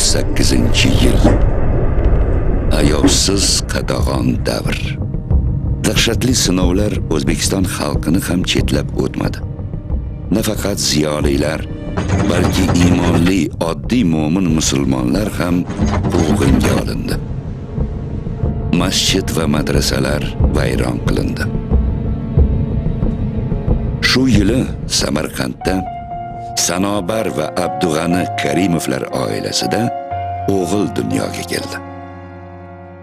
38-yil. Ayovsiz qadag'on davr. Dahshatli sinovlar O'zbekiston xalqini ham chetlab o'tmadi. Nafaqat ziyolilar, balki iymonli, oddiy mo'min musulmonlar ham o'g'inga olindi. Masjid va madrasalar vayron qilindi. Shu yili Samarqandda Sanobar va Abdug'ani Karimovlar oilasida o'g'il dunyoga keldi.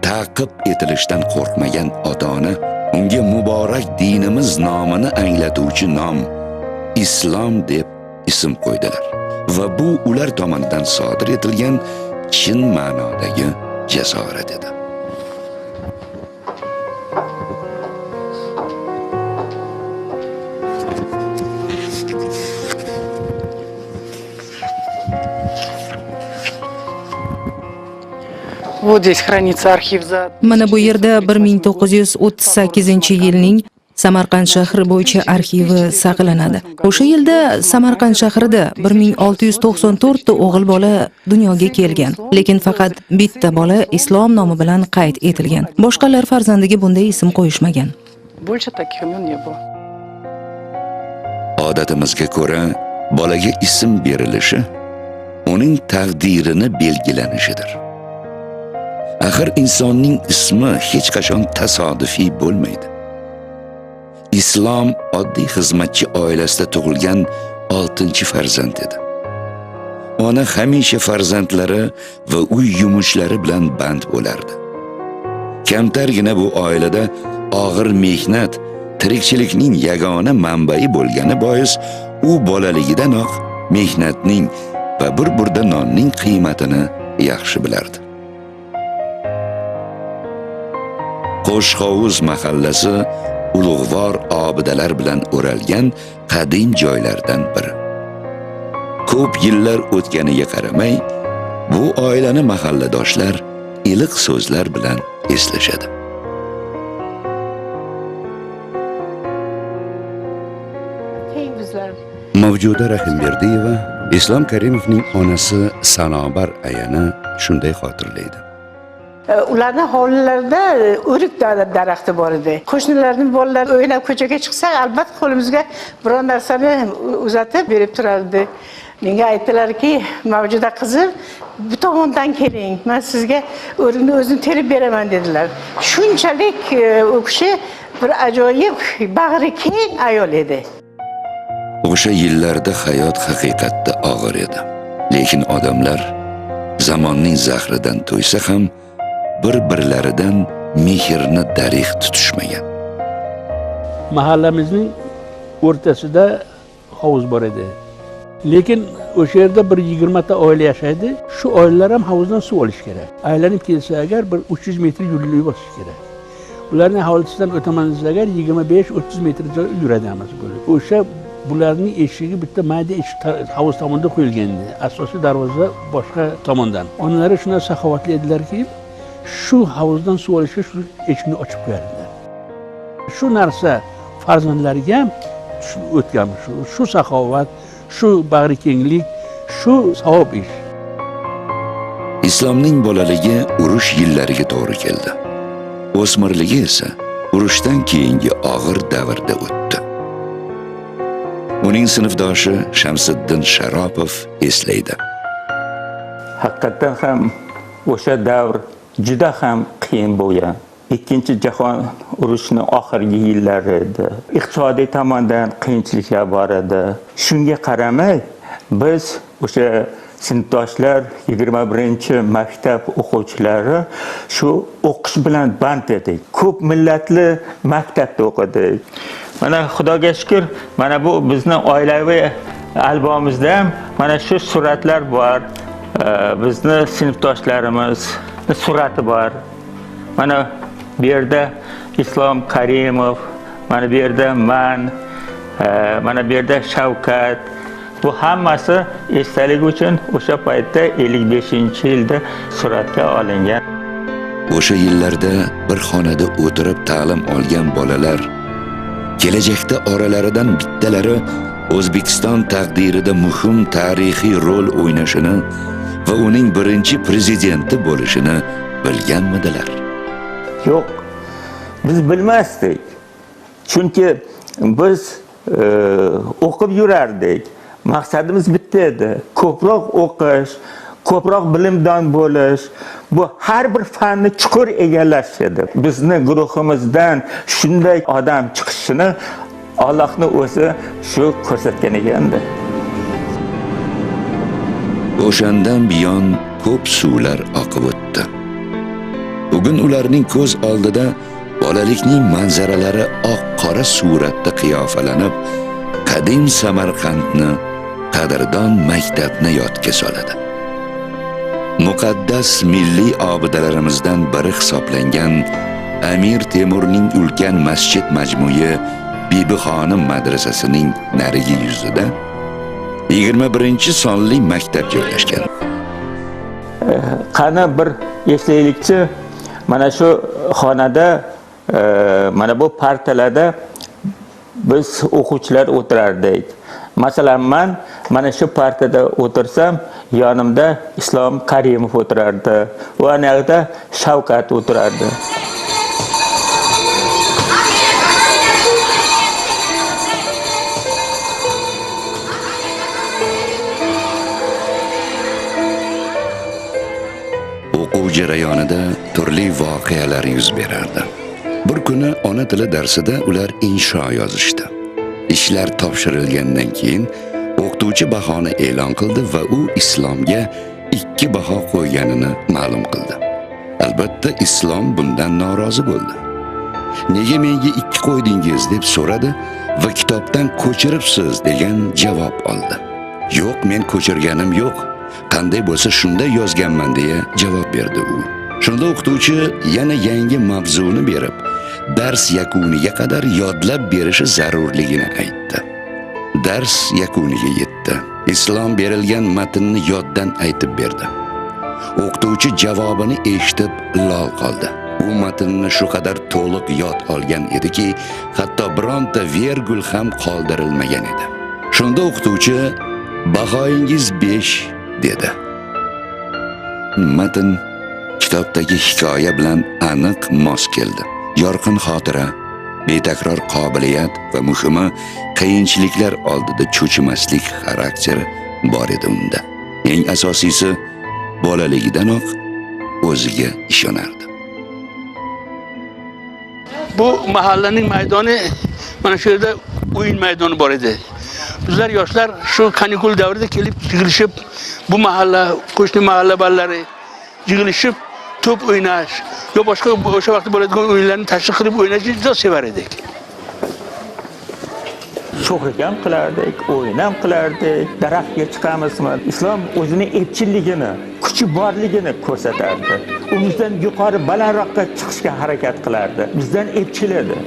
Ta'qib etilishdan qo'rqmagan ota-ona unga muborak dinimiz nomini anglatuvchi nom Islom deb ism qo'ydilar va bu ular tomonidan sodir etilgan chin ma'nodagi jasorat edi. Вот здесь хранится архив за... Mana bu yerda 1938-yilning Samarqand shahri bo'yicha arxivi saqlanadi. O'sha yilda Samarqand shahrida 1694 ta o'g'il bola dunyoga kelgan, lekin faqat bitta bola islom nomi bilan qayd etilgan. Boshqalar farzandiga bunday ism qo'yishmagan. Больше таких имен не было. Odatimizga ko'ra, bolaga ism berilishi uning taqdirini belgilanishidir. Axir insonning ismi hech qachon tasodifiy bo'lmaydi. Islom oddiy xizmatchi oilasida tug'ilgan 6-farzand edi. Ona hamisha farzandlari va uy yumushlari bilan band bo'lardi. Kamtargina bu oilada og'ir mehnat tirikchilikning yagona manbai bo'lgani bois u bolaligidanoq mehnatning va bir burda nonning qiymatini yaxshi bilardi. Qo'shqovuz mahallasi ulug'vor obidalar bilan o'ralgan qadim joylardan biri. Ko'p yillar o'tganiga qaramay, bu oilani mahalladoshlar iliq so'zlar bilan eslashadi. Mavjuda Rahimberdiyeva Islom Karimovning onasi Sanobar ayani shunday xotirlaydi. Ularning hovlilarida o'rik daraxti bor edi. Qo'shnilarning bolalari o'ynab ko'chaga chiqsa, albatta qo'limizga biror narsani uzatib berib turardi. Menga aytdilarki, Mavjuda qizim, bu tomondan keling, men sizga o'rikni o'zim terib beraman dedilar. Shunchalik u kishi bir ajoyib, bag'ri keng ayol edi. O'sha yillarda hayot haqiqatda og'ir edi. Lekin odamlar zamonning zahridan to'ysa ham bir-birlaridan mehrni darix tutishmagan. Mahallamizning o'rtasida hovuz bor edi. Lekin o'sha yerda bir 20 ta oila yashaydi. Shu oilalar ham hovuzdan suv olish kerak. Aylanib kelsa agar bir 300 metr yo'l bosish kerak. Ularning hovlisidan o'tamangiz agar 25-30 metr joy yuradamiz bo'lib. O'sha bularning eshigi bitta mayda eshik hovuz tomonda qo'yilgan edi. Asosiy darvoza boshqa tomondan. Onalari shunday saxovatli edilarki, shu hovuzdan suv olishga shu eshikni ochib qo'yardilar. Shu narsa farzandlariga ham o'tgan shu saxovat, shu bag'ri kenglik, shu savob ish. Islomning bolaligi urush yillariga to'g'ri keldi. O'smirligi esa urushdan keyingi og'ir davrda o'tdi. Uning sinfdoshi Shamsiddin Sharopov eslaydi. Haqiqatan ham o'sha davr juda ham qiyin bo'lgan. Ikkinchi jahon urushining oxirgi yillari edi. Iqtisodiy tomondan qiyinchiliklar bor edi. Shunga qaramay, biz o'sha sinfdoshlar 21-maktab o'quvchilari shu o'qish bilan band edik. Ko'p millatli maktabda o'qidik. Mana Xudoga shukr, mana bu bizning oilaviy albomimizda ham mana shu suratlar bor. Bizning sinfdoshlarimiz surati bor. Mana bu yerda Islom Karimov, mana bu yerda mana bu yerda Shavkat. Bu hammasi esdalik uchun o'sha paytda 55-yilda suratga olingan. O'sha yillarda bir xonada o'tirib ta'lim olgan bolalar kelajakda oralaridan bittalari O'zbekiston taqdirida muhim tarixiy rol o'ynashini va uning birinchi prezidenti bo'lishini bilganmidilar? Yo'q, biz bilmasdik. Chunki biz o'qib yurardik. Maqsadimiz bitta edi. Ko'proq o'qish, ko'proq bilimdon bo'lish, bu har bir fanni chuqur egallash edi. Bizni guruhimizdan shunday odam chiqishini Allohning o'zi shu ko'rsatgan ekandi. O'shandan buyon ko'p suvlar oqib o'tdi. Bugun ularning ko'z oldida bolalikning manzaralari oq-qora suratda qiyofalanib, qadim Samarqandni, qadrdon maktabni yodga soladi. Muqaddas milliy obidalarimizdan biri hisoblangan Amir Temurning ulkan masjid majmui Bibi Xonim madrasasining narigi yuzida 21-sonli maktab joylashgan. Qani bir eslaylikchi, mana shu xonada, mana bu partalarda biz o'quvchilar o'tirardik. Masalan, mana shu partada o'tirsam, yonimda Islom Karimov o'tirardi va anaqada Shavkat o'tirardi. O'quv jarayonida turli voqealar yuz berardi. Bir kuni ona tili darsida ular insho yozishdi. Ishlar topshirilgandan keyin o'qituvchi bahoni e'lon qildi va u Islomga 2 baho qo'yganini ma'lum qildi. Albatta Islom bundan norozi bo'ldi. Nega menga 2 qo'ydingiz deb so'radi va kitobdan ko'chiribsiz degan javob oldi. Yo'q, men ko'chirganim yo'q. Qanday bo'lsa shunday yozganman deya javob berdi u. Shunda o'qituvchi yana yangi mavzuni berib, dars yakuniga qadar yodlab berishi zarurligini aytdi. Dars yakuniga yetdi. Islom berilgan matnni yoddan aytib berdi. O'qituvchi javobini eshitib lol qoldi. U matnni shu qadar to'liq yod olgan ediki, hatto bironta vergul ham qoldirilmagan edi. Shunda o'qituvchi bahoyingiz 5 dedi. Matn kitobdagi hikoya bilan aniq mos keldi. Yorqin xotira, betakror qobiliyat va muhimi qiyinchiliklar oldida cho'chimaslik xarakteri bor edi unda. Eng asosiysi bolaligidanoq o'ziga ishonardi. Bu mahallaning maydoni mana shu yerda o'yin maydoni bor edi. Bizlar yoshlar shu kanikul davrida kelib yig'ilishib, bu mahalla, qo'shni mahalla bolalari yig'ilishib to'p o'ynash, yo boshqa o'sha vaqtda bo'ladigan o'yinlarni tashkil qilib o'ynashni juda sevar edik. Sho'xlik ham qilardik, o'yin ham qilardik, daraxtga chiqamizmi. Islom o'zining epchilligini, kuchi borligini ko'rsatardi. U bizdan yuqori balandroqqa chiqishga harakat qilardi. Bizdan epchil edi.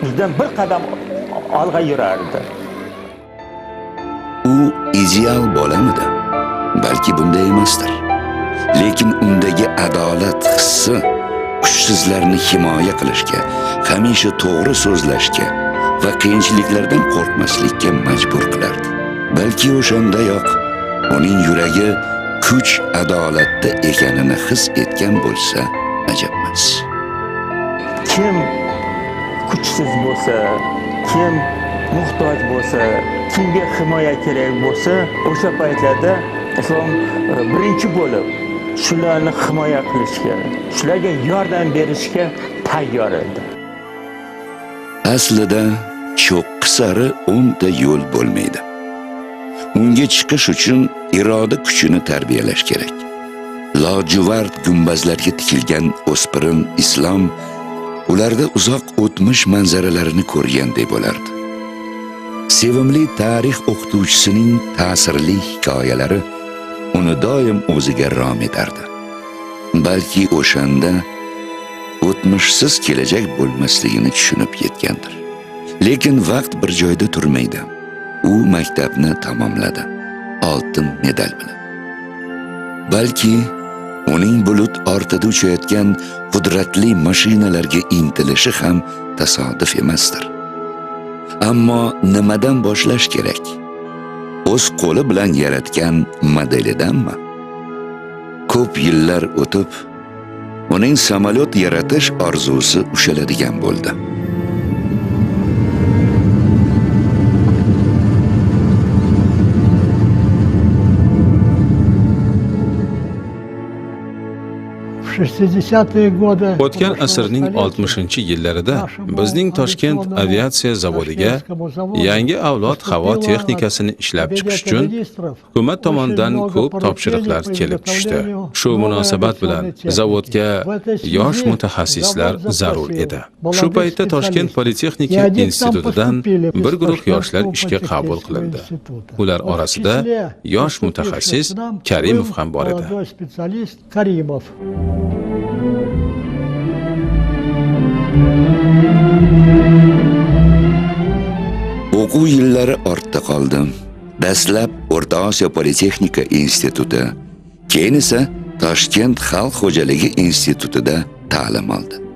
Bizdan bir qadam olg'a yurardi. U ideal bo'lamidi? Balki bunday emasdir. Lekin undagi adolat hissi kuchsizlarni himoya qilishga, hamisha to'g'ri so'zlashga va qiyinchiliklardan qo'rqmaslikka majbur qilardi. Balki o'shandayoq uning yuragi kuch adolatda ekanini his etgan bo'lsa, ajabmas. Kim kuchsiz bo'lsa, kim muhtoj bo'lsa, kimga himoya kerak bo'lsa, o'sha paytlarda Islom birinchi bo'lib shularni himoya qilishga, shularga yordam berishga tayyor edi. Aslida cho'qqi sari 10 ta yo'l bo'lmaydi. Unga chiqish uchun iroda kuchini tarbiyalash kerak. Lojuvard gumbazlarga tikilgan o'spirin Islom ularda uzoq o'tmish manzaralarini ko'rgandek bo'lardi. Sevimli tarix o'qituvchisining ta'sirli hikoyalari uni doim o'ziga rom etardi. Balki o'shanda o'tmishsiz kelajak bo'lmasligini tushunib yetgandir. Lekin vaqt bir joyda turmaydi. U maktabni tamomladi, oltin medal bilan. Balki uning bulut ortida uchayotgan qudratli mashinalarga intilishi ham tasodif emasdir. Ammo nimadan boshlash kerak? O'z qo'li bilan yaratgan modelidanmi? ko'p yillar o'tib, uning samolyot yaratish orzusi ushaladigan bo'ldi. O'tgan asrning 60-yillarida bizning Toshkent aviatsiya zavodiga yangi avlod havo texnikasini ishlab chiqish uchun hukumat tomonidan ko'p topshiriqlar kelib tushdi. Shu munosabat bilan zavodga yosh mutaxassislar zarur edi. Shu paytda Toshkent Politexnika institutidan bir guruh yoshlar ishga qabul qilindi. Ular orasida yosh mutaxassis Karimov ham bor edi. O'quv yillari ortda qoldi. Dastlab O'rta Osiyo Politexnika instituti, keyin esa Toshkent Xalq xo'jaligi institutida ta'lim oldi.